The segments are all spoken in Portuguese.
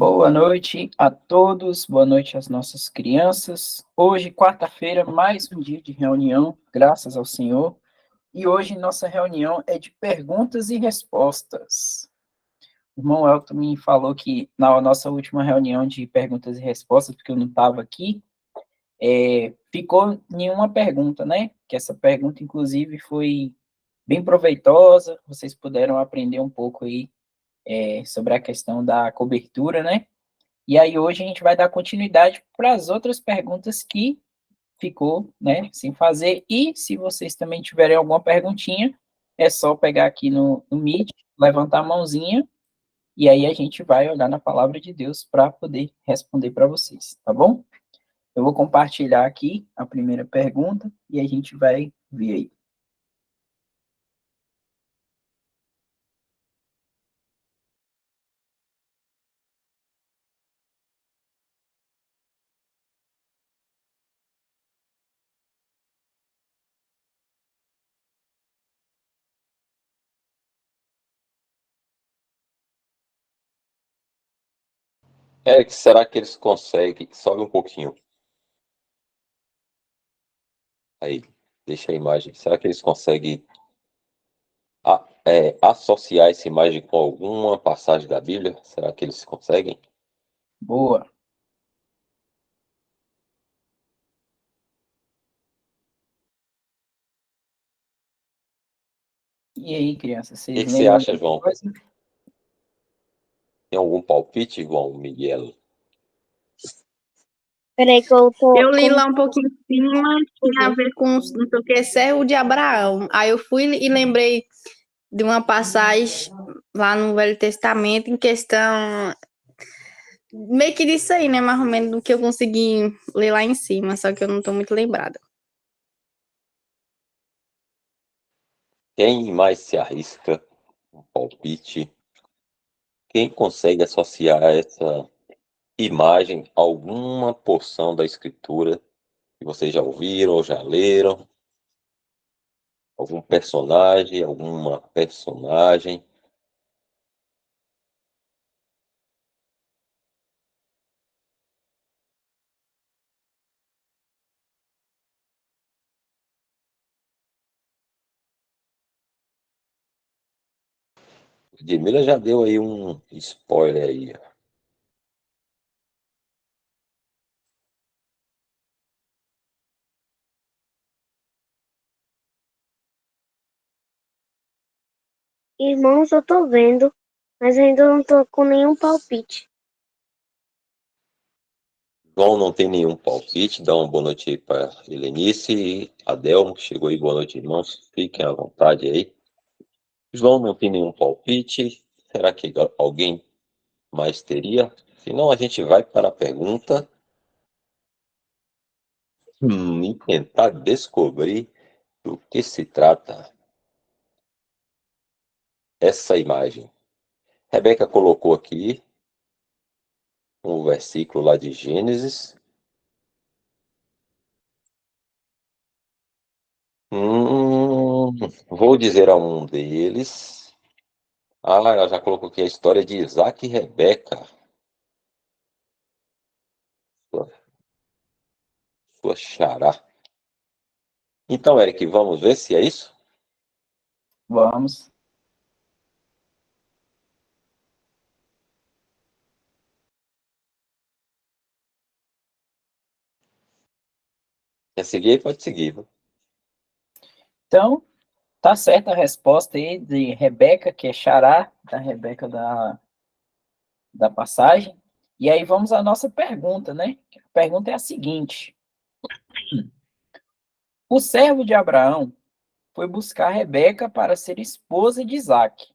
Boa noite a todos, boa noite às nossas crianças. Hoje, quarta-feira, mais um dia de reunião, graças ao Senhor. E hoje nossa reunião é de perguntas e respostas. O irmão Elton me falou que na nossa última reunião de perguntas e respostas, porque eu não estava aqui, ficou nenhuma pergunta, né? Que essa pergunta, inclusive, foi bem proveitosa. Vocês puderam aprender um pouco aí sobre a questão da cobertura, né? E aí hoje a gente vai dar continuidade para as outras perguntas que ficou, né, sem fazer. E se vocês também tiverem alguma perguntinha, é só pegar aqui no Meet, levantar a mãozinha, e aí a gente vai olhar na palavra de Deus para poder responder para vocês, tá bom? Eu vou compartilhar aqui a primeira pergunta e a gente vai ver aí. Eric, será que eles conseguem? Sobe um pouquinho. Aí, deixa a imagem. Será que eles conseguem associar essa imagem com alguma passagem da Bíblia? Será que eles conseguem? Boa. E aí, crianças, O que vocês que você lembram acha, alguma João? coisa? Tem algum palpite, João Miguel? Peraí que eu tô. Eu li lá um pouquinho em cima, tinha a ver com não sei o que, servo de Abraão. Aí eu fui e lembrei de uma passagem lá no Velho Testamento em questão, meio que disso aí, né? Mais ou menos do que eu consegui ler lá em cima, só que eu não tô muito lembrada. Quem mais se arrisca? Um palpite? Quem consegue associar essa imagem a alguma porção da Escritura que vocês já ouviram ou já leram? Algum personagem, alguma personagem? Edmila já deu aí um spoiler aí. Irmãos, eu tô vendo, mas ainda não tô com nenhum palpite. João não tem nenhum palpite, dá uma boa noite aí para Helenice e Adelmo, que chegou aí. Boa noite, irmãos. Fiquem à vontade aí. João não tem nenhum palpite. Será que alguém mais teria? Se não, a gente vai para a pergunta e tentar descobrir do que se trata essa imagem. Rebeca colocou aqui um versículo lá de Gênesis. Vou dizer a um deles. Ela já colocou aqui a história de Isaac e Rebeca. Sua xará. Então, Eric, vamos ver se é isso? Vamos. Quer seguir? Pode seguir. Então, tá certa a resposta aí de Rebeca, que é xará da Rebeca da passagem. E aí vamos à nossa pergunta, né? A pergunta é a seguinte: o servo de Abraão foi buscar Rebeca para ser esposa de Isaac.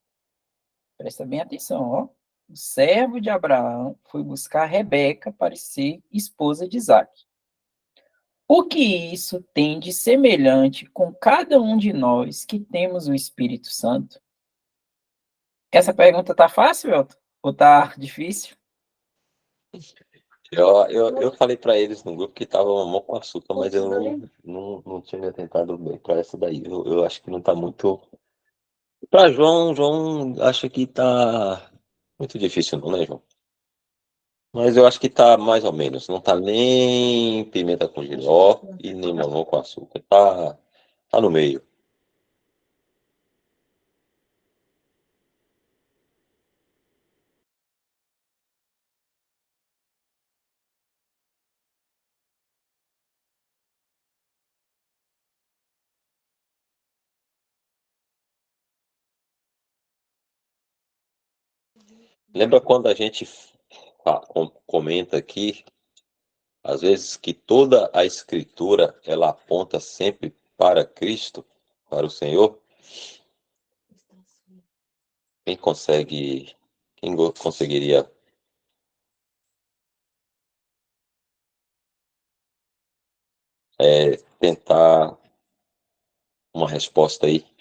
Presta bem atenção, ó. O servo de Abraão foi buscar Rebeca para ser esposa de Isaac. O que isso tem de semelhante com cada um de nós que temos o Espírito Santo? Essa pergunta tá fácil, Elton? Ou tá difícil? Eu falei para eles no grupo que tava mamão com açúcar, mas eu não tinha me atentado bem para essa daí. Eu acho que não tá muito. Para João acha que tá muito difícil, não, né, João? Mas eu acho que tá mais ou menos. Não tá nem pimenta com jiló e nem mamão com açúcar. Tá no meio. Lembra quando a gente comenta aqui, às vezes, que toda a escritura ela aponta sempre para Cristo, para o Senhor? Quem consegue, conseguiria tentar uma resposta aí?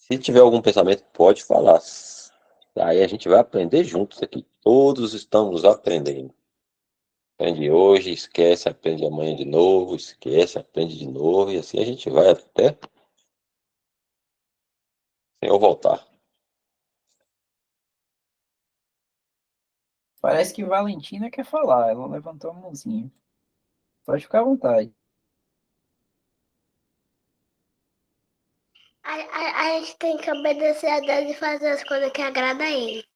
Se tiver algum pensamento, pode falar. Aí a gente vai aprender juntos aqui. Todos estamos aprendendo. Aprende hoje, esquece, aprende amanhã de novo, esquece, aprende de novo, e assim a gente vai até o Senhor voltar. Parece que Valentina quer falar, ela levantou a mãozinha. Pode ficar à vontade. A gente tem que obedecer a Deus e fazer as coisas que agradam a Ele.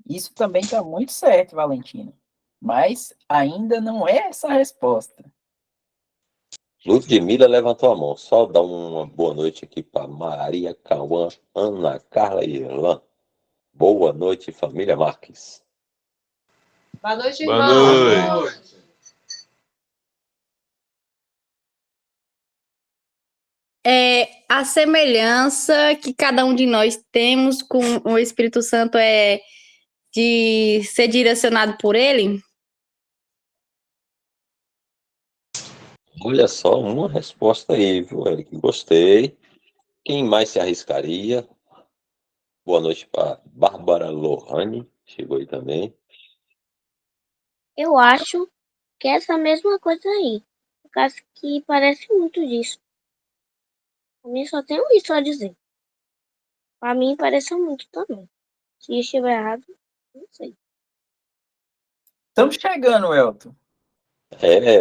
Isso também está muito certo, Valentina. Mas ainda não é essa a resposta. Ludmila levantou a mão. Só dá uma boa noite aqui para Maria, Cauã, Ana, Carla e Irlã. Boa noite, família Marques. Boa noite, Boa irmão. noite. A semelhança que cada um de nós temos com o Espírito Santo é de ser direcionado por ele? Olha só, uma resposta aí, viu, Eric? Gostei. Quem mais se arriscaria? Boa noite para Bárbara Lohane. Chegou aí também. Eu acho que é essa mesma coisa aí. Por causa que parece muito disso. Pra mim só tenho isso a dizer. Pra mim pareceu muito também. Se estiver errado, não sei. Estamos chegando, Elton.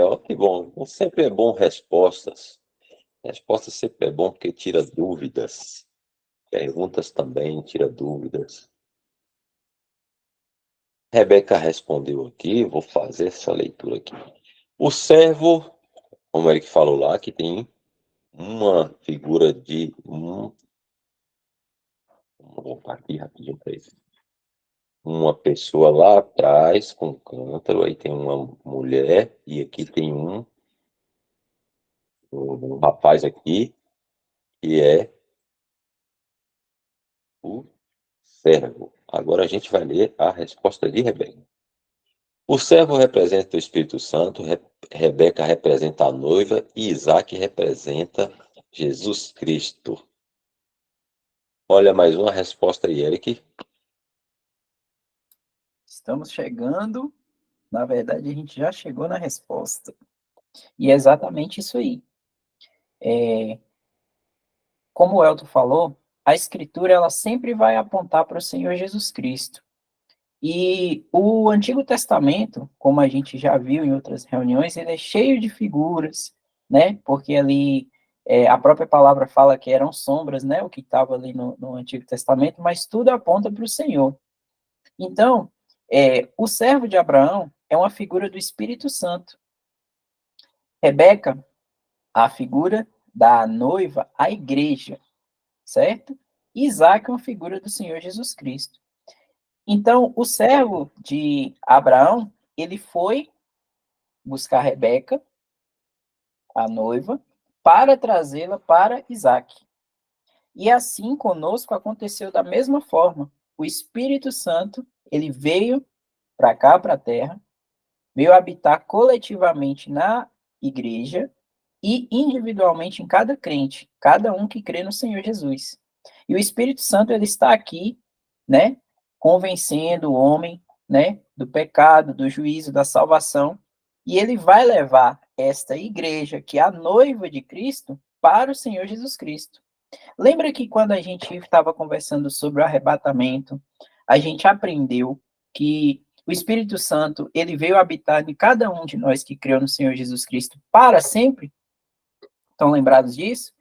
Ó, que bom. Sempre é bom respostas. Respostas sempre é bom porque tira dúvidas. Perguntas também tira dúvidas. Rebeca respondeu aqui, vou fazer essa leitura aqui. O servo, como ele falou lá, que tem uma figura de vou voltar aqui rapidinho para isso. Uma pessoa lá atrás com um cântaro, aí tem uma mulher e aqui tem um rapaz aqui que é o servo. Agora a gente vai ler a resposta de Rebeca. O servo representa o Espírito Santo, Rebeca representa a noiva e Isaac representa Jesus Cristo. Olha, mais uma resposta aí, Eric. Estamos chegando. Na verdade, a gente já chegou na resposta. E é exatamente isso aí. Como o Elton falou, a Escritura ela sempre vai apontar para o Senhor Jesus Cristo. E o Antigo Testamento, como a gente já viu em outras reuniões, ele é cheio de figuras, né? Porque ali a própria palavra fala que eram sombras, né? O que estava ali no Antigo Testamento, mas tudo aponta para o Senhor. Então, o servo de Abraão é uma figura do Espírito Santo. Rebeca, a figura da noiva, a igreja, certo? Isaac é uma figura do Senhor Jesus Cristo. Então, o servo de Abraão, ele foi buscar Rebeca, a noiva, para trazê-la para Isaac. E assim conosco aconteceu da mesma forma. O Espírito Santo, ele veio para cá, para a terra, veio habitar coletivamente na igreja e individualmente em cada crente, cada um que crê no Senhor Jesus. E o Espírito Santo, ele está aqui né, convencendo o homem, né, do pecado, do juízo, da salvação, e ele vai levar esta igreja, que é a noiva de Cristo, para o Senhor Jesus Cristo. Lembra que quando a gente estava conversando sobre o arrebatamento, a gente aprendeu que o Espírito Santo, ele veio habitar em cada um de nós que creu no Senhor Jesus Cristo para sempre? Estão lembrados disso?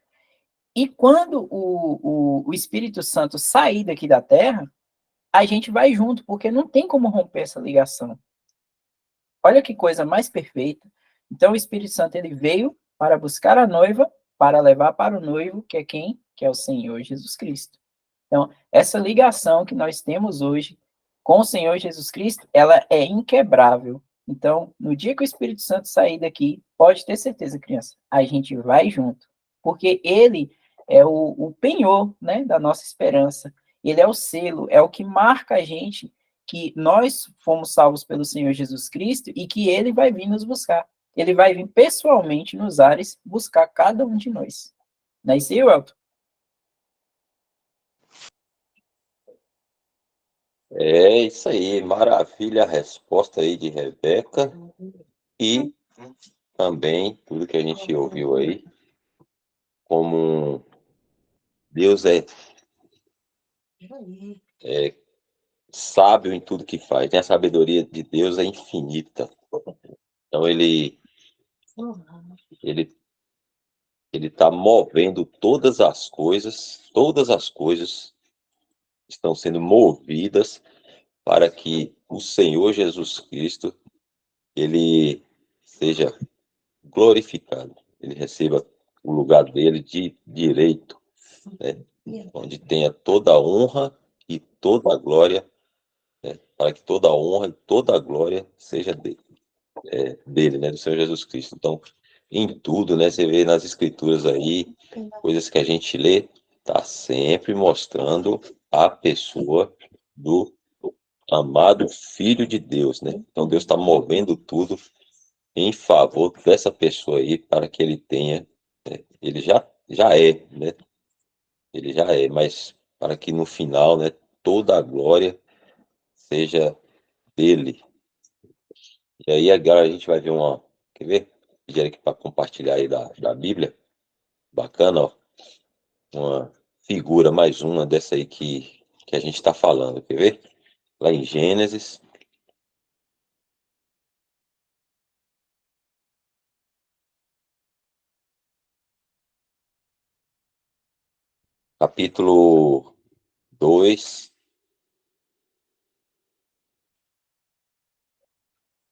E quando o Espírito Santo sair daqui da terra, a gente vai junto, porque não tem como romper essa ligação. Olha que coisa mais perfeita. Então, o Espírito Santo, ele veio para buscar a noiva, para levar para o noivo, que é quem? Que é o Senhor Jesus Cristo. Então, essa ligação que nós temos hoje com o Senhor Jesus Cristo, ela é inquebrável. Então, no dia que o Espírito Santo sair daqui, pode ter certeza, criança, a gente vai junto, porque ele é o penhor, né, da nossa esperança. Ele é o selo, é o que marca a gente que nós fomos salvos pelo Senhor Jesus Cristo e que ele vai vir nos buscar. Ele vai vir pessoalmente nos ares buscar cada um de nós. Não é isso aí, Elton? É isso aí, maravilha a resposta aí de Rebeca e também tudo que a gente ouviu aí, como Deus é sábio em tudo que faz, né? A sabedoria de Deus é infinita. Então ele está movendo todas as coisas estão sendo movidas para que o Senhor Jesus Cristo ele seja glorificado, ele receba o lugar dele de direito, né? Onde tenha toda a honra e toda a glória, né? Para que toda a honra e toda a glória seja dele, né? Do Senhor Jesus Cristo. Então, em tudo, né? Você vê nas escrituras aí, coisas que a gente lê, tá sempre mostrando a pessoa do amado Filho de Deus, né? Então Deus está movendo tudo em favor dessa pessoa aí para que ele tenha, né? Ele já é, né? Ele já é, mas para que no final, né? Toda a glória seja dele. E aí agora a gente vai ver quer ver? Pedir aqui para compartilhar aí da Bíblia. Bacana, ó. Uma figura, mais uma dessa aí que a gente está falando, quer ver? Lá em Gênesis, capítulo 2,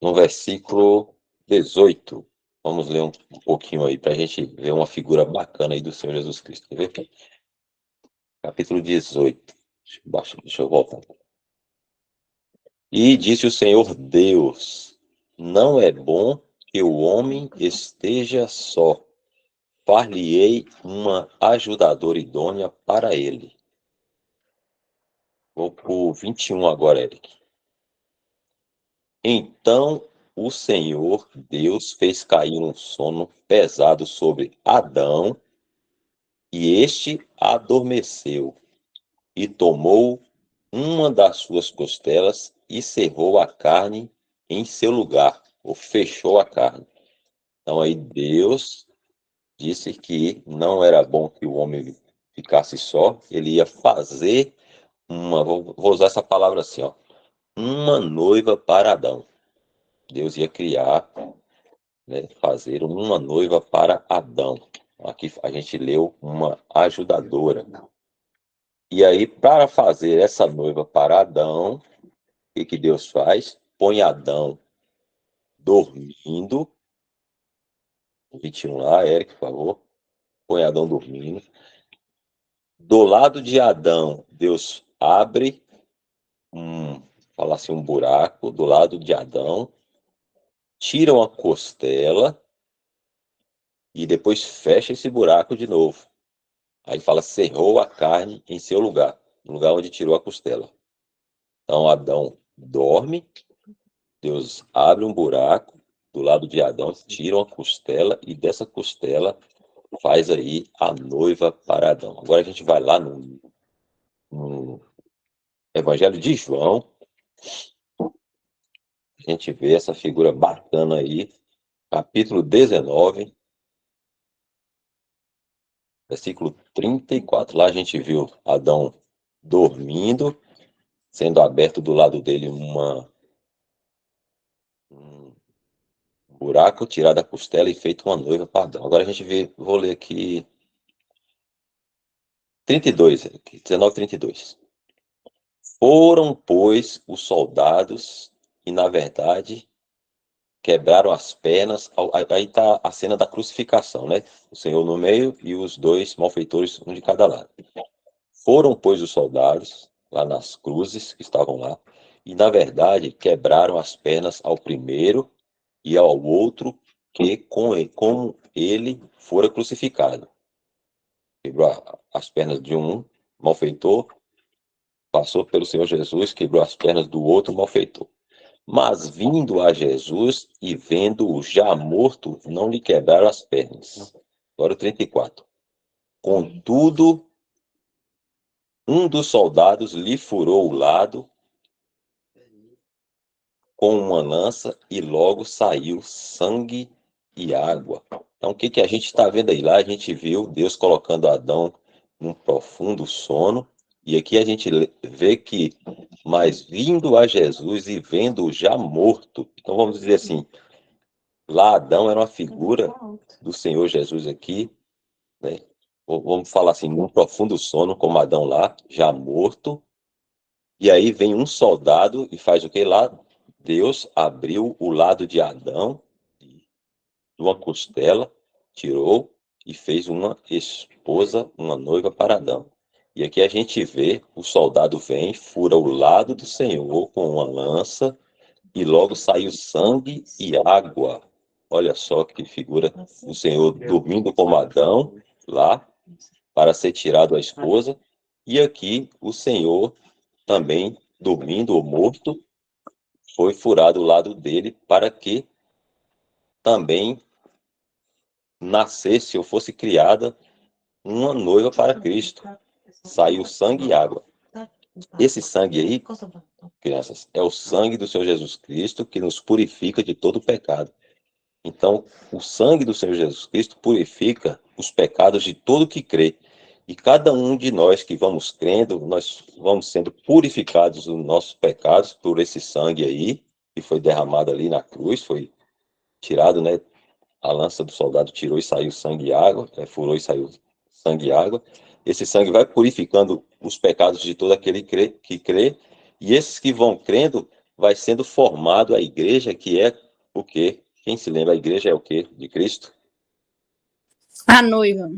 no versículo 18. Vamos ler um pouquinho aí, para a gente ver uma figura bacana aí do Senhor Jesus Cristo. Quer ver? Capítulo 18. Deixa eu voltar. E disse o Senhor Deus: não é bom que o homem esteja só. Far-lhe-ei uma ajudadora idônea para ele. Vou por 21 agora, Eric. Então o Senhor Deus fez cair um sono pesado sobre Adão, e este adormeceu, e tomou uma das suas costelas e cerrou a carne em seu lugar, ou fechou a carne. Então aí Deus disse que não era bom que o homem ficasse só, ele ia fazer vou usar essa palavra assim, ó, uma noiva para Adão. Deus ia criar, né, fazer uma noiva para Adão. Aqui a gente leu uma ajudadora. E aí, para fazer essa noiva para Adão, o que Deus faz? Põe Adão dormindo. 21 lá, Eric, por favor. Põe Adão dormindo. Do lado de Adão, Deus abre fala assim, um buraco do lado de Adão, tira uma costela e depois fecha esse buraco de novo. Aí fala, cerrou a carne em seu lugar, no lugar onde tirou a costela. Então Adão dorme, Deus abre um buraco do lado de Adão, tira uma costela e dessa costela faz aí a noiva para Adão. Agora a gente vai lá no Evangelho de João, a gente vê essa figura bacana aí, capítulo 19, versículo 34. Lá a gente viu Adão dormindo, sendo aberto do lado dele um buraco, tirado a costela e feito uma noiva para Adão. Agora a gente vê, vou ler aqui 32, 19, 32. Foram, pois, os soldados e, na verdade, quebraram as pernas. Aí está a cena da crucificação, né? O Senhor no meio e os dois malfeitores, um de cada lado. Foram, pois, os soldados lá nas cruzes que estavam lá e, na verdade, quebraram as pernas ao primeiro e ao outro que com ele fora crucificado. Quebrou as pernas de um malfeitor, passou pelo Senhor Jesus, quebrou as pernas do outro malfeitor. Mas vindo a Jesus e vendo-o já morto, não lhe quebraram as pernas. Agora o 34. Contudo, um dos soldados lhe furou o lado com uma lança e logo saiu sangue e água. Então, o que a gente está vendo aí? Lá a gente viu Deus colocando Adão num profundo sono, e aqui a gente vê que, mas vindo a Jesus e vendo-o já morto, então vamos dizer assim, lá Adão era uma figura do Senhor Jesus aqui, né? Vamos falar assim, num profundo sono, como Adão lá, já morto, e aí vem um soldado e faz o que lá? Deus abriu o lado de Adão, de uma costela, tirou e fez uma esposa, uma noiva para Adão. E aqui a gente vê o soldado vem, fura o lado do Senhor com uma lança e logo saiu sangue e água. Olha só que figura, o Senhor dormindo como Adão lá para ser tirado a esposa, e aqui o Senhor também dormindo ou morto, foi furado o lado dele para que também nascesse ou fosse criada uma noiva para Cristo. Saiu sangue e água. Esse sangue aí, crianças, é o sangue do Senhor Jesus Cristo que nos purifica de todo pecado. Então, o sangue do Senhor Jesus Cristo purifica os pecados de todo que crê. E cada um de nós que vamos crendo, nós vamos sendo purificados dos nossos pecados por esse sangue aí, que foi derramado ali na cruz, foi tirado, né? A lança do soldado tirou e saiu sangue e água, furou e saiu sangue e água. Esse sangue vai purificando os pecados de todo aquele que crê, e esses que vão crendo, vai sendo formado a igreja, que é o quê? Quem se lembra, a igreja é o quê? De Cristo? A noiva.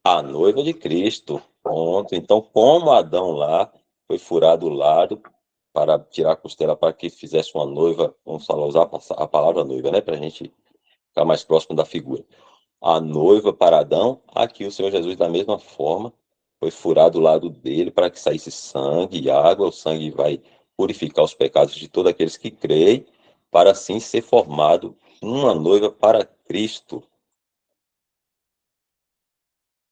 A noiva de Cristo. Pronto. Então, como Adão lá foi furado o lado para tirar a costela para que fizesse uma noiva, vamos falar, usar a palavra noiva, né? Para a gente ficar mais próximo da figura. A noiva para Adão, aqui o Senhor Jesus, da mesma forma, foi furado o lado dele para que saísse sangue e água. O sangue vai purificar os pecados de todos aqueles que creem, para assim ser formado uma noiva para Cristo.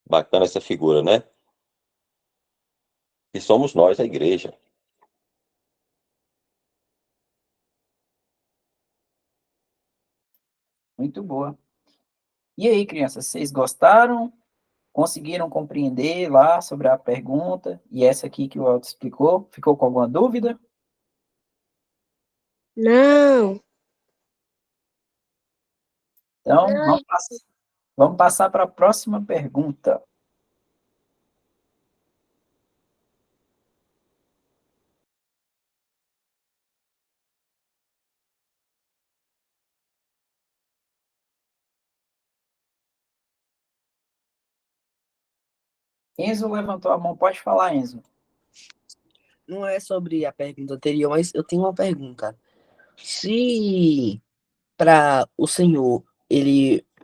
Bacana essa figura, né? E somos nós, a igreja. Muito boa. E aí, crianças, vocês gostaram? Conseguiram compreender lá sobre a pergunta? E essa aqui que o Aldo explicou? Ficou com alguma dúvida? Não, Então, não. vamos passar para a próxima pergunta. Enzo levantou a mão, pode falar, Enzo. Não é sobre a pergunta anterior, mas eu tenho uma pergunta. Se para o Senhor,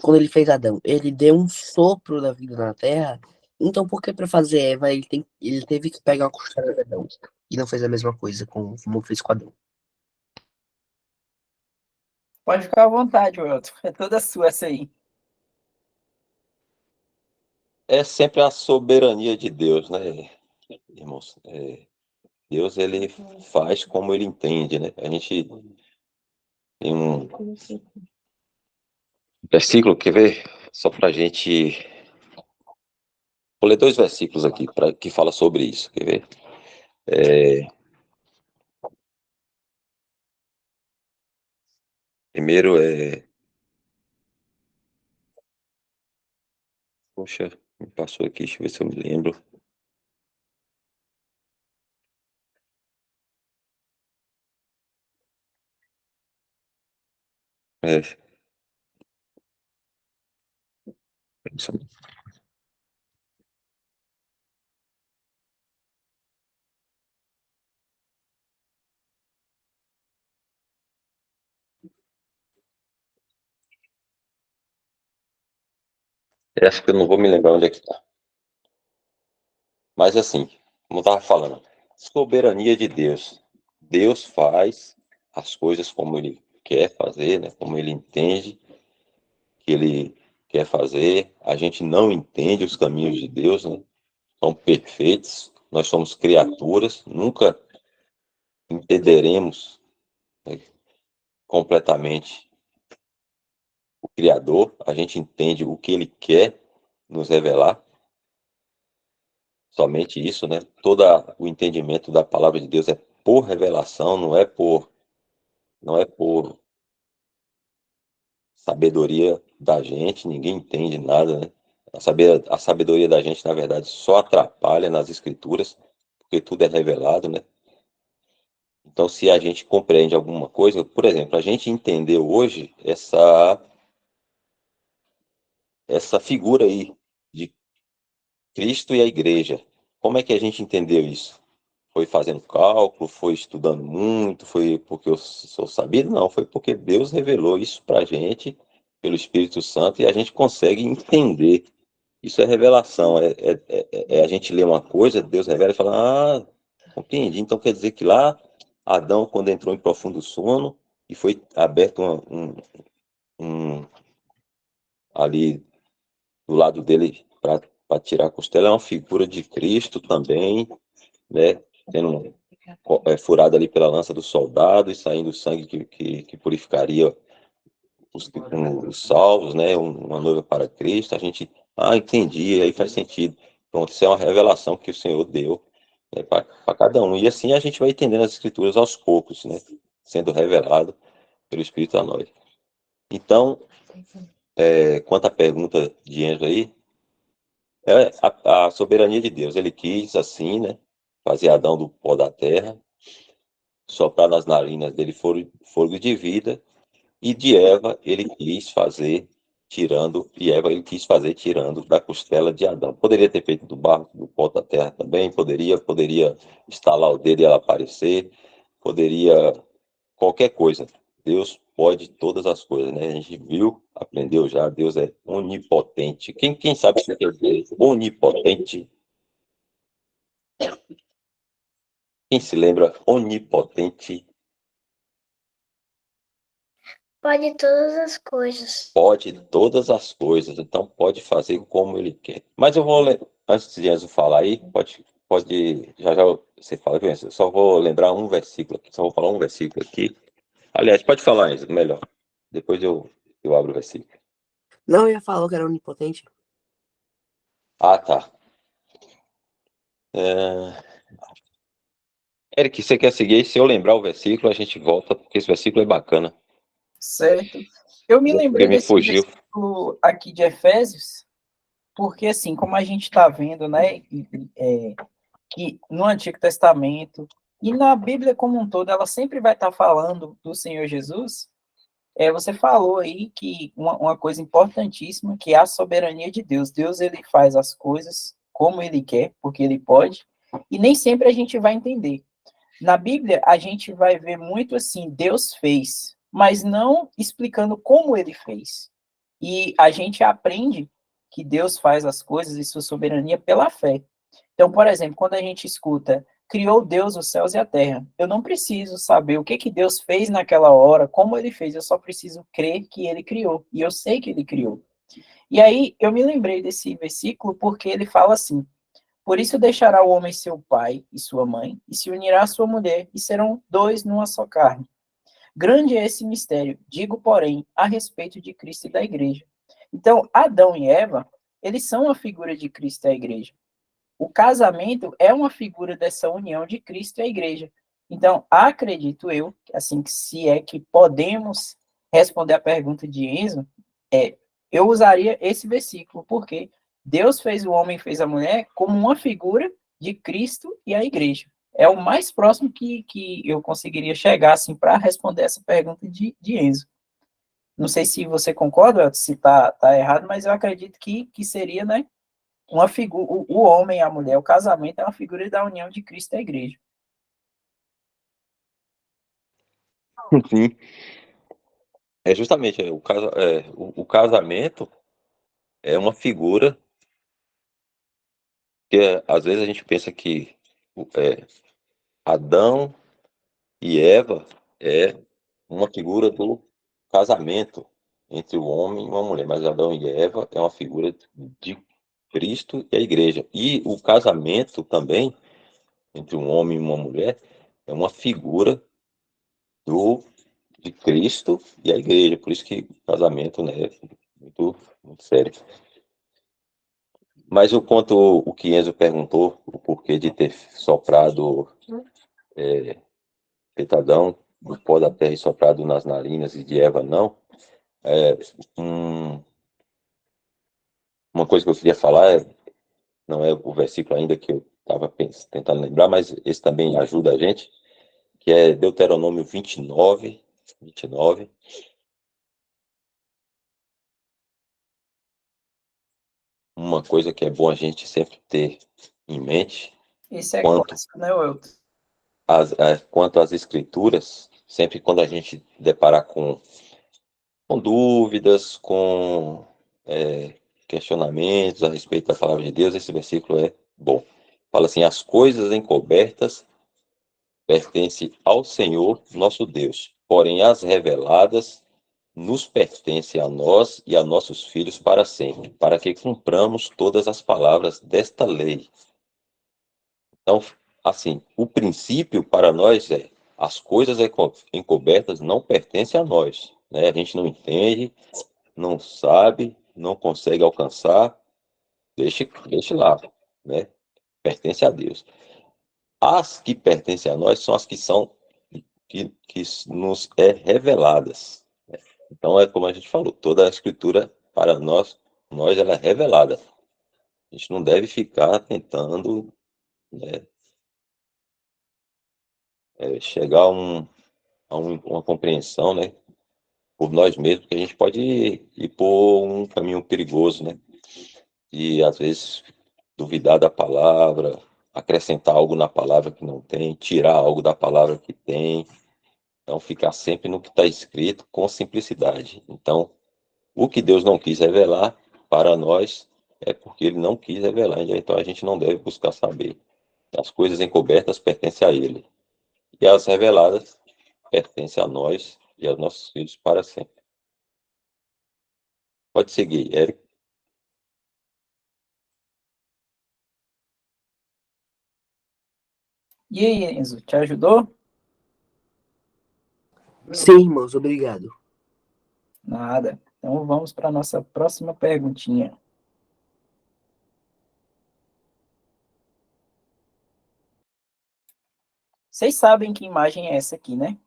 quando ele fez Adão, ele deu um sopro da vida na terra, então por que para fazer Eva ele teve que pegar uma costela de Adão e não fez a mesma coisa como fez com Adão? Pode ficar à vontade, Welton. É toda sua essa aí. É sempre a soberania de Deus, né, irmãos? Deus, ele faz como ele entende, né? A gente tem um versículo, quer ver? Só pra gente... Vou ler 2 versículos aqui que fala sobre isso, quer ver? Primeiro Poxa, me passou aqui, deixa eu ver se eu me lembro. É, acho que eu não vou me lembrar onde é que tá. Mas assim, como eu estava falando, soberania de Deus. Deus faz as coisas como ele quer fazer, né? Como ele entende que ele quer fazer. A gente não entende os caminhos de Deus, né? São perfeitos. Nós somos criaturas, nunca entenderemos, né, completamente o Criador. A gente entende o que ele quer nos revelar. Somente isso, né? Todo o entendimento da palavra de Deus é por revelação, não é por sabedoria da gente, ninguém entende nada, né? A sabedoria da gente, na verdade, só atrapalha nas escrituras, porque tudo é revelado, né? Então, se a gente compreende alguma coisa, por exemplo, a gente entendeu hoje essa figura aí de Cristo e a igreja. Como é que a gente entendeu isso? Foi fazendo cálculo, foi estudando muito, foi porque eu sou sabido? Não, foi porque Deus revelou isso para a gente, pelo Espírito Santo, e a gente consegue entender. Isso é revelação, é a gente lê uma coisa, Deus revela e fala, compreendi. Então quer dizer que lá, Adão, quando entrou em profundo sono, e foi aberto ali do lado dele para tirar a costela, é uma figura de Cristo também, né? Tendo furado ali pela lança do soldado e saindo o sangue que purificaria os salvos, né? Uma noiva para Cristo. A gente, entendi, aí faz sentido. Pronto, isso é uma revelação que o Senhor deu, né, para cada um. E assim a gente vai entendendo as Escrituras aos poucos, né? Sendo revelado pelo Espírito a nós. Então, quanto à pergunta de Enzo aí, é a soberania de Deus. Ele quis assim, né? Fazer Adão do pó da terra, soprar nas narinas dele fogo de vida, e de Eva ele quis fazer tirando da costela de Adão. Poderia ter feito do barro, do pó da terra também, poderia estalar o dedo e ela aparecer, poderia qualquer coisa. Deus pode todas as coisas, né? A gente viu, aprendeu já, Deus é onipotente. Quem sabe o que quer dizer onipotente? Quem se lembra onipotente? Pode todas as coisas. Pode todas as coisas, então pode fazer como ele quer. Mas eu vou, antes de Enzo falar aí, já você fala, eu só vou lembrar um versículo aqui, só vou falar um versículo aqui. Aliás, pode falar, Enzo, melhor. Depois eu abro o versículo. Não, eu ia falar que era onipotente. Ah, tá. Eric, você quer seguir? Se eu lembrar o versículo, a gente volta, porque esse versículo é bacana. Certo. Eu me Porque lembrei me desse fugiu. versículo aqui de Efésios, porque assim, como a gente está vendo, né, que no Antigo Testamento e na Bíblia como um todo, ela sempre vai estar falando do Senhor Jesus. Você falou aí que uma coisa importantíssima, que é a soberania de Deus. Deus, ele faz as coisas como ele quer, porque ele pode, e nem sempre a gente vai entender. Na Bíblia, a gente vai ver muito assim, Deus fez, mas não explicando como ele fez. E a gente aprende que Deus faz as coisas e sua soberania pela fé. Então, por exemplo, quando a gente escuta, criou Deus os céus e a terra, eu não preciso saber o que Deus fez naquela hora, como ele fez, eu só preciso crer que ele criou, e eu sei que ele criou. E aí, eu me lembrei desse versículo porque ele fala assim, Por isso deixará o homem seu pai e sua mãe, e se unirá à sua mulher, e serão dois numa só carne. Grande é esse mistério, digo, porém, a respeito de Cristo e da igreja. Então, Adão e Eva, eles são a figura de Cristo e a igreja. O casamento é uma figura dessa união de Cristo e a igreja. Então, acredito eu, assim, que se é que podemos responder a pergunta de Enzo, eu usaria esse versículo, porque Deus fez o homem e fez a mulher como uma figura de Cristo e a igreja. É o mais próximo que eu conseguiria chegar, assim, para responder essa pergunta de Enzo. Não sei se você concorda, se tá errado, mas eu acredito que seria, né, uma figura, o homem e a mulher, o casamento é uma figura da união de Cristo e a igreja. Sim, é justamente o casamento é uma figura que às vezes a gente pensa que Adão e Eva é uma figura do casamento entre o homem e uma mulher, mas Adão e Eva é uma figura de Cristo e a igreja. E o casamento também entre um homem e uma mulher é uma figura de Cristo e a igreja. Por isso que o casamento, né, é muito, muito sério. Mas o que Enzo perguntou, o porquê de ter soprado Petadão do pó da terra e soprado nas narinas e de Eva não, um, uma coisa que eu queria falar, não é o versículo ainda que eu estava tentando lembrar, mas esse também ajuda a gente, que é Deuteronômio 29. Uma coisa que é bom a gente sempre ter em mente, Esse é quanto clássico, né, Welton? quanto às escrituras, sempre quando a gente deparar com dúvidas, com questionamentos a respeito da palavra de Deus, esse versículo é bom. Fala assim: as coisas encobertas pertencem ao Senhor nosso Deus, porém as reveladas nos pertencem a nós e a nossos filhos para sempre, para que cumpramos todas as palavras desta lei. Então, assim, o princípio para nós é: as coisas encobertas não pertencem a nós, né? A gente não entende, não sabe, não consegue alcançar, deixe lá, né? Pertence a Deus. As que pertencem a nós são as que nos é reveladas. Então é como a gente falou, toda a escritura para nós ela é revelada. A gente não deve ficar tentando, né, chegar uma compreensão, né, por nós mesmos, que a gente pode ir por um caminho perigoso, né? E às vezes duvidar da palavra, acrescentar algo na palavra que não tem, tirar algo da palavra que tem. Então, ficar sempre no que está escrito com simplicidade. Então, o que Deus não quis revelar para nós é porque Ele não quis revelar. Então, a gente não deve buscar saber. As coisas encobertas pertencem a Ele. E as reveladas pertencem a nós e aos nossos filhos para sempre. Pode seguir, Eric. E aí, Enzo, te ajudou? Sim, irmãos, obrigado. Nada. Então vamos para a nossa próxima perguntinha. Vocês sabem que imagem é essa aqui, né?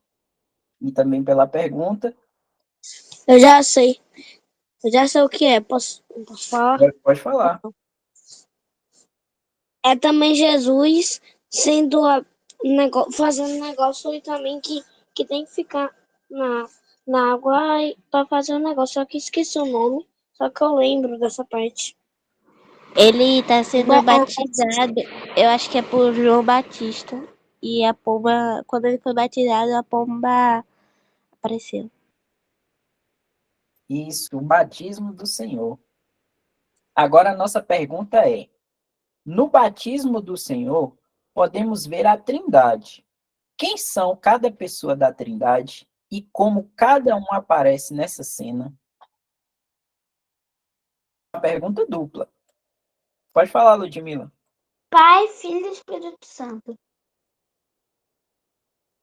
E também pela pergunta. Eu já sei. Eu já sei o que é. Posso falar? Pode falar. É também Jesus sendo fazendo negócio e também que tem que ficar na água para fazer o negócio. Só que esqueci o nome. Só que eu lembro dessa parte. Ele está sendo É, batizado, eu acho que é por João Batista. E a pomba, quando ele foi batizado, a pomba apareceu. Isso, o batismo do Senhor. Agora a nossa pergunta é: no batismo do Senhor, podemos ver a Trindade. Quem são cada pessoa da Trindade e como cada um aparece nessa cena? Uma pergunta dupla. Pode falar, Ludmila. Pai, Filho e Espírito Santo.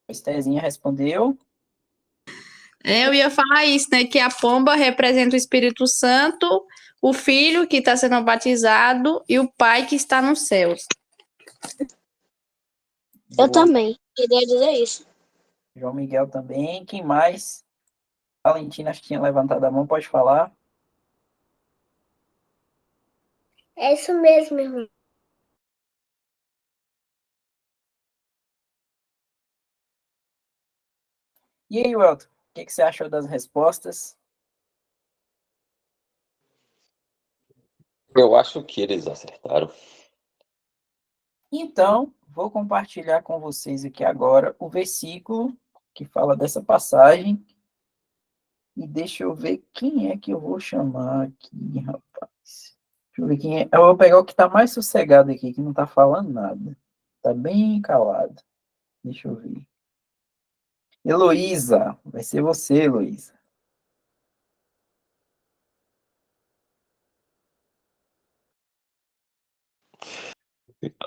Estezinha respondeu. Eu ia falar isso, né? Que a pomba representa o Espírito Santo, o Filho que está sendo batizado e o Pai que está nos céus. Eu Boa. também queria dizer isso. João Miguel também. Quem mais? Valentina, acho que tinha levantado a mão, pode falar. É isso mesmo, irmão. E aí, Welton, o que você achou das respostas? Eu acho que eles acertaram. Então, vou compartilhar com vocês aqui agora o versículo que fala dessa passagem. E deixa eu ver quem é que eu vou chamar aqui, rapaz. Deixa eu ver quem é. Eu vou pegar o que está mais sossegado aqui, que não está falando nada. Está bem calado. Deixa eu ver. Heloísa, vai ser você, Heloísa.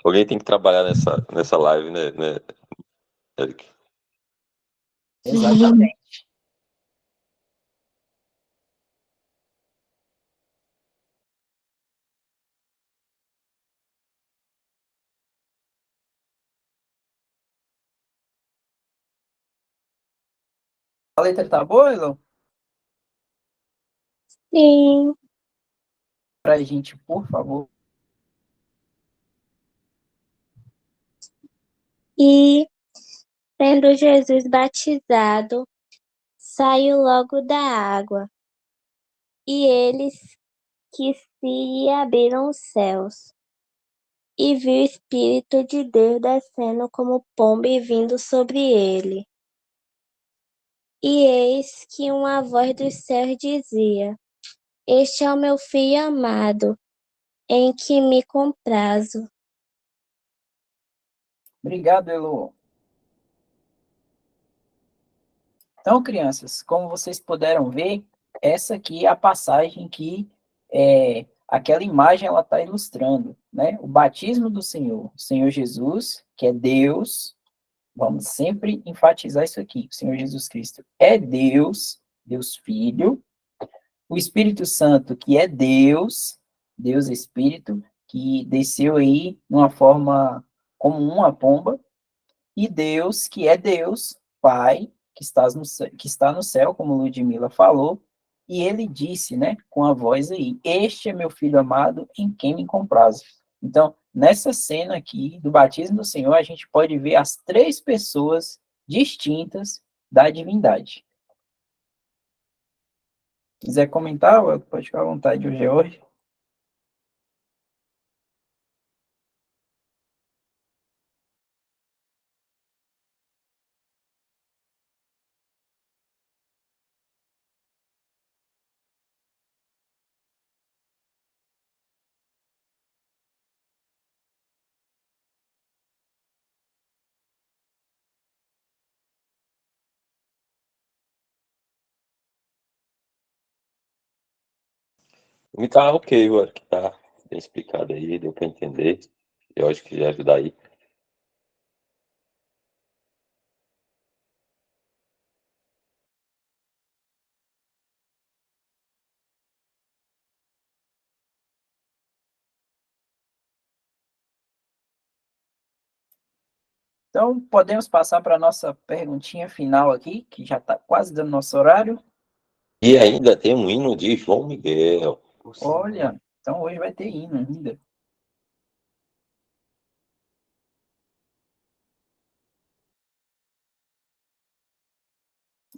Alguém tem que trabalhar nessa live, né, Eric? Exatamente. A letra tá boa, Elo? Sim. Pra gente, por favor. E, sendo Jesus batizado, saiu logo da água. E eles que se abriram os céus. E viu o Espírito de Deus descendo como pomba e vindo sobre ele. E eis que uma voz dos céus dizia: Este é o meu filho amado, em que me comprazo. Obrigado, Elo. Então, crianças, como vocês puderam ver, essa aqui é a passagem que aquela imagem ela está ilustrando, né? O batismo do Senhor, o Senhor Jesus, que é Deus, vamos sempre enfatizar isso aqui, o Senhor Jesus Cristo é Deus, Deus Filho, o Espírito Santo, que é Deus, Deus Espírito, que desceu aí numa forma como uma pomba, e Deus, que é Deus, Pai, que está no céu, como Ludmila falou, e ele disse, né, com a voz aí, este é meu filho amado, em quem me comprazo. Então, nessa cena aqui, do batismo do Senhor, a gente pode ver as três pessoas distintas da divindade. Quiser comentar, pode ficar à vontade, o George. Me tá ok, eu acho que tá bem explicado aí, deu para entender. Eu acho que ia ajudar aí. Então, podemos passar para a nossa perguntinha final aqui, que já está quase dando nosso horário. E ainda tem um hino de João Miguel. Olha, então hoje vai ter hino ainda.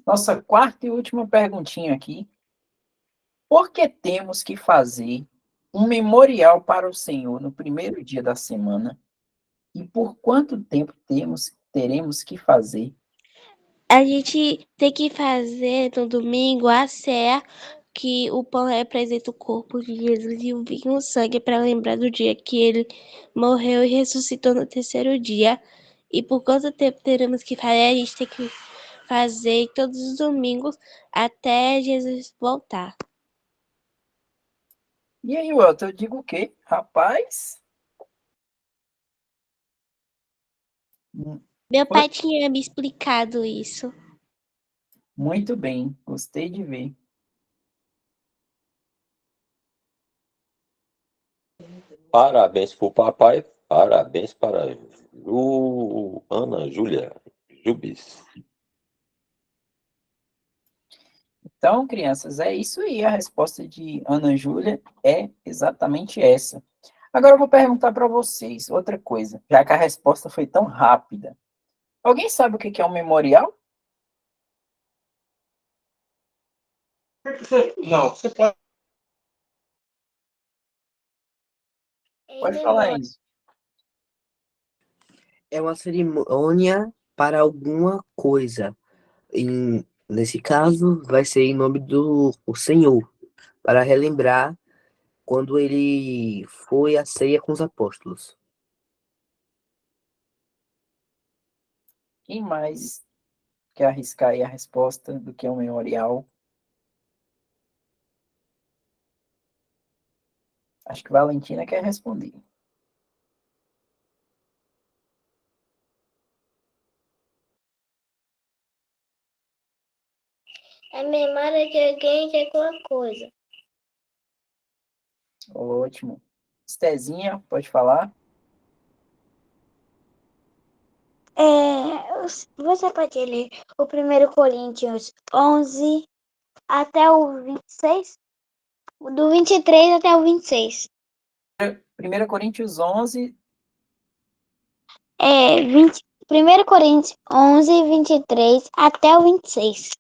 Nossa quarta e última perguntinha aqui. Por que temos que fazer um memorial para o Senhor no primeiro dia da semana? E por quanto tempo teremos que fazer? A gente tem que fazer no domingo a ceia, que o pão representa o corpo de Jesus e o vinho o sangue para lembrar do dia que ele morreu e ressuscitou no terceiro dia. E por quanto tempo teremos que fazer? A gente tem que fazer todos os domingos até Jesus voltar. E aí, Welton, eu digo o quê? Rapaz, Meu Foi pai tinha me explicado isso. muito bem, gostei de ver. Parabéns pro papai, parabéns para Ana Júlia Jubis. Então, crianças, é isso aí. A resposta de Ana Júlia é exatamente essa. Agora eu vou perguntar para vocês outra coisa, já que a resposta foi tão rápida. Alguém sabe o que é um memorial? Não, você pode. Pode falar, Enzo. É uma cerimônia para alguma coisa. Nesse caso, vai ser em nome do o Senhor, para relembrar quando ele foi à ceia com os apóstolos. Quem mais quer arriscar aí a resposta do que é um memorial? Acho que Valentina quer responder. É memória de alguém de alguma coisa. Ótimo. Estezinha, pode falar? Você pode ler o 1 Coríntios 11 até o 26? Do 23 até o 26. 1 Coríntios 11, 1 Coríntios 11, 23 até o 26.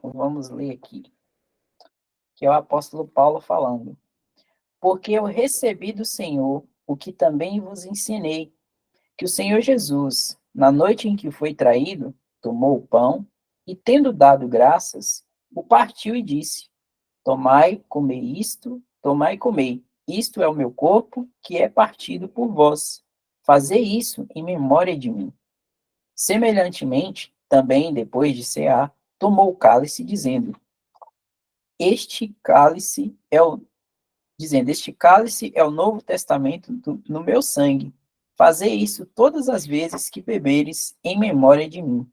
então vamos ler aqui, que é o apóstolo Paulo falando. Porque eu recebi do Senhor o que também vos ensinei, que o Senhor Jesus, na noite em que foi traído, tomou o pão e, tendo dado graças, o partiu e disse: Tomai, comei isto, tomai e comei. Isto é o meu corpo, que é partido por vós. Fazei isso em memória de mim. Semelhantemente, também, depois de cear, tomou o cálice, dizendo: Este cálice é o Este cálice é o novo testamento no meu sangue. Fazei isso todas as vezes que beberes em memória de mim.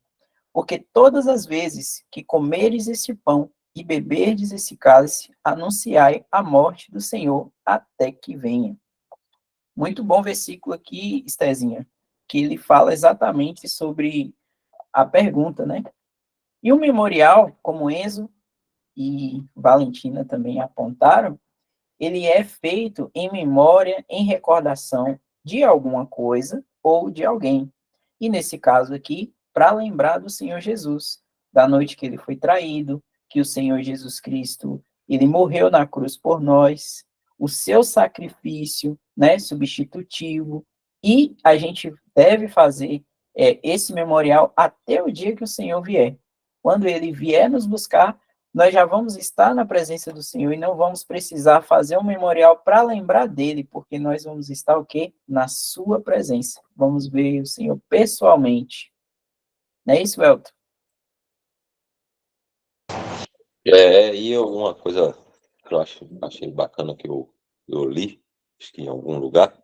Porque todas as vezes que comeres este pão e beberdes esse cálice, anunciai a morte do Senhor até que venha. Muito bom versículo aqui, Estezinha, que ele fala exatamente sobre a pergunta, né? E o memorial, como Enzo e Valentina também apontaram, ele é feito em memória, em recordação de alguma coisa ou de alguém. E nesse caso aqui, para lembrar do Senhor Jesus, da noite que ele foi traído, que o Senhor Jesus Cristo, ele morreu na cruz por nós, o seu sacrifício, né, substitutivo, e a gente deve fazer esse memorial até o dia que o Senhor vier. Quando ele vier nos buscar, nós já vamos estar na presença do Senhor e não vamos precisar fazer um memorial para lembrar dele, porque nós vamos estar o quê? Na sua presença. Vamos ver o Senhor pessoalmente. Não é isso, Elton? E uma coisa que eu achei bacana que eu li, acho que em algum lugar,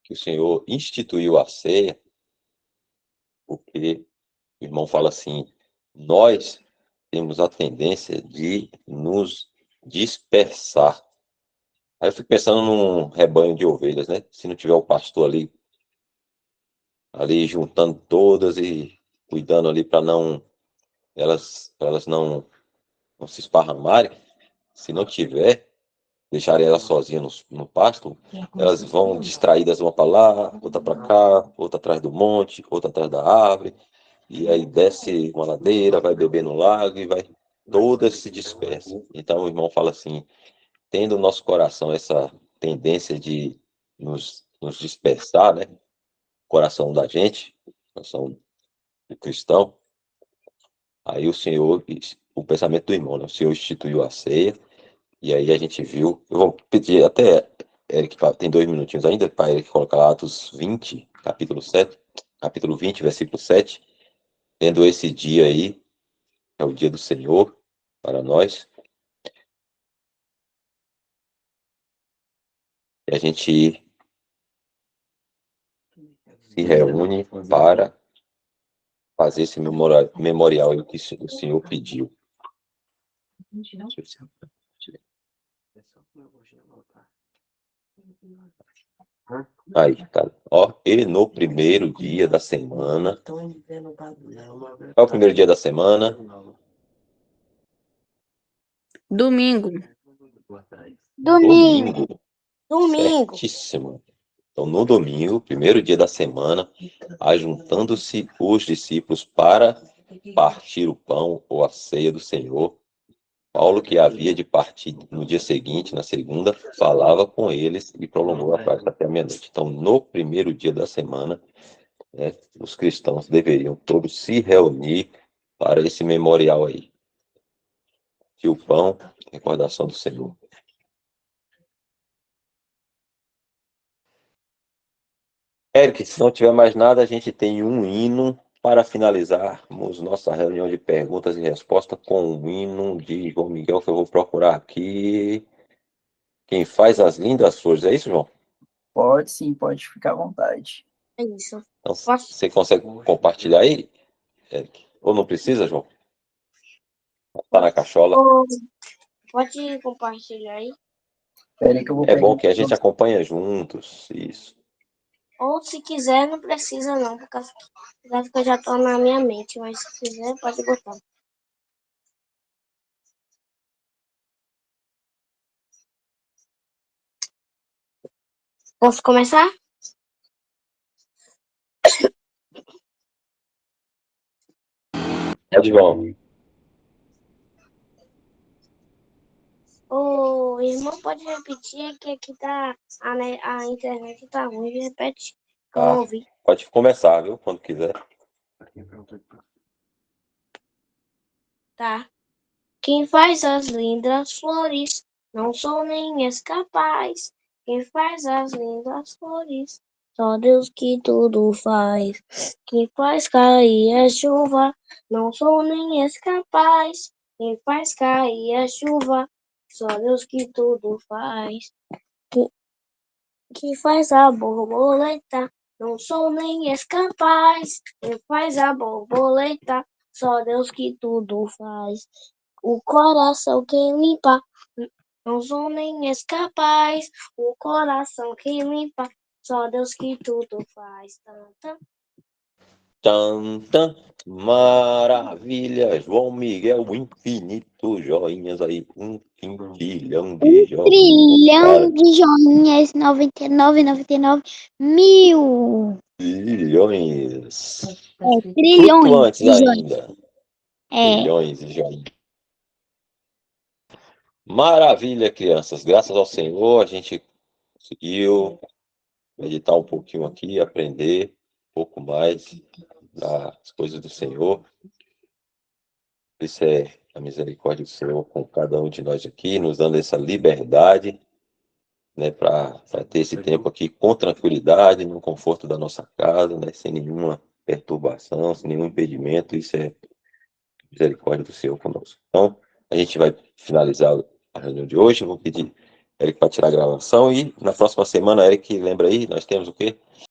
que o Senhor instituiu a ceia, porque o irmão fala assim, nós temos a tendência de nos dispersar. Aí eu fico pensando num rebanho de ovelhas, né? Se não tiver o pastor ali juntando todas e cuidando ali para elas não se esparramarem, se não tiver, deixarem elas sozinhas no pasto, elas vão distraídas uma para lá, outra para cá, outra atrás do monte, outra atrás da árvore, e aí desce uma ladeira, vai beber no lago e vai todas se dispersam. Então o irmão fala assim, tendo no nosso coração essa tendência de nos dispersar, né? Coração da gente, coração cristão, aí o Senhor, o pensamento do irmão, né? O Senhor instituiu a ceia, e aí a gente viu, eu vou pedir até, Eric, tem 2 minutinhos ainda, para Eric colocar lá Atos 20, capítulo 20, versículo 7, tendo esse dia aí, é o dia do Senhor, para nós, e a gente se reúne para fazer esse memorial aí que o Senhor pediu. Aí, cara. Ó, e no primeiro dia da semana. Qual é o primeiro dia da semana? Domingo. Domingo. Certíssimo. Então, no domingo, primeiro dia da semana, ajuntando-se os discípulos para partir o pão ou a ceia do Senhor, Paulo, que havia de partir no dia seguinte, na segunda, falava com eles e prolongou a prática até a meia-noite. Então, no primeiro dia da semana, os cristãos deveriam todos se reunir para esse memorial aí. Que o pão, recordação do Senhor. Eric, se não tiver mais nada, a gente tem um hino para finalizarmos nossa reunião de perguntas e respostas com um hino de João Miguel, que eu vou procurar aqui. Quem faz as lindas flores, é isso, João? Pode sim, pode ficar à vontade. É isso. Então, você consegue compartilhar aí, Eric? Ou não precisa, João? Tá na cachola. Pode compartilhar aí. Espera aí que eu vou É bom pegar. que a gente acompanha juntos, isso. Ou se quiser, não precisa não, porque eu já tô na minha mente, mas se quiser, pode botar. Posso começar? Pode, João. O irmão pode repetir que aqui tá a internet tá ruim, repete que eu não ouvi. Pode começar, viu? Quando quiser. Tá. Quem faz as lindas flores, não sou nem és capaz. Quem faz as lindas flores, só Deus que tudo faz. Quem faz cair a chuva, não sou nem és capaz. Quem faz cair a chuva, só Deus que tudo faz. Quem faz a borboleta, não sou nem és capaz. Quem faz a borboleta, só Deus que tudo faz. O coração quem limpa, não sou nem és capaz. O coração quem limpa, só Deus que tudo faz. Tan, maravilha, João Miguel, infinito joinhas aí, um quintilhão de joinhas. Trilhão de joinhas, 99 mil. Bilhões. Trilhões Flutuantes de joinhas. ainda. É. Bilhões de joinhas. Maravilha, crianças. Graças ao Senhor, a gente conseguiu meditar um pouquinho aqui, aprender um pouco mais das coisas do Senhor. Isso é a misericórdia do Senhor com cada um de nós aqui, nos dando essa liberdade, né, para ter esse tempo aqui com tranquilidade, no conforto da nossa casa, né, sem nenhuma perturbação, sem nenhum impedimento. Isso é misericórdia do Senhor conosco. Então, a gente vai finalizar a reunião de hoje. Eu vou pedir Eric para tirar a gravação e na próxima semana, Eric, lembra aí, nós temos o quê?